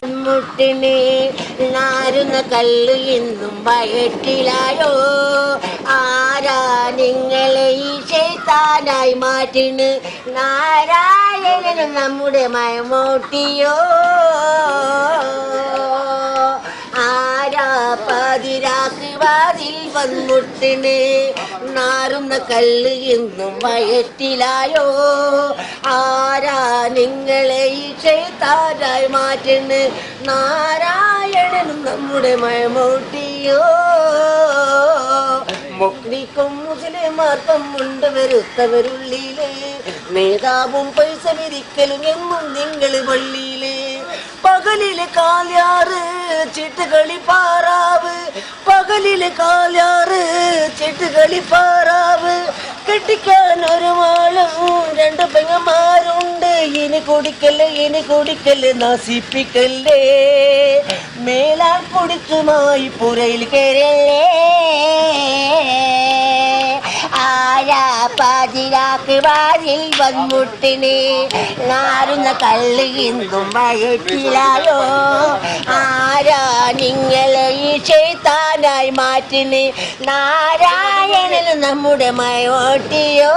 മുട്ടിന് നാരുന്ന കല്ല് ഇന്നും വയറ്റിലായോ? ആരാ നിങ്ങളെ ഈ ശൈത്താനായി മാറ്റിന്? നാരായണനും നമ്മുടെ മയമൂട്ടിയോ? ആരാ പതിരാക്ക് വാതിൽ വന്മുട്ടിന് നാറുന്ന കല്ല് ഇന്നും വയറ്റിലായോ? ആരാ നിങ്ങളെ ഈ ശൈത്താനായി മാറ്റിന്? നാരായണനും നമ്മുടെ മയമൂട്ടിയോ? മുക്തിക്കും മുസ്ലിമാർക്കും ഉണ്ട് വെറുത്തവരുള്ളില്, നേതാവും പൈസ വിരിക്കലും എന്നും നിങ്ങൾ പള്ളിയില്. പകലില് കാല്യാറ് ചിട്ടുകളി പാറാവ്, പകലില് കാല്യാറ് ചിട്ടുകളി പാറാവ്. കെട്ടിക്കാൻ ഒരു മാളും രണ്ട് പെങ്ങന്മാരുണ്ട്. ഇനി കുടിക്കല് നശിപ്പിക്കല്ലേ, മേലാൽ കുടിച്ചുമായി പുരയിൽ കയറല്ലേ. ആരാ പതിരാക്ക് വാതിൽ വന്മുട്ടിന് നാറുന്ന കല്ല് ഇന്നും വയറ്റിലായോ? ആരാ നിങ്ങളെ ഈ ശൈത്താനായി മാറ്റിന്? നാരായണനും നമ്മുടെ മയോട്ടിയോ?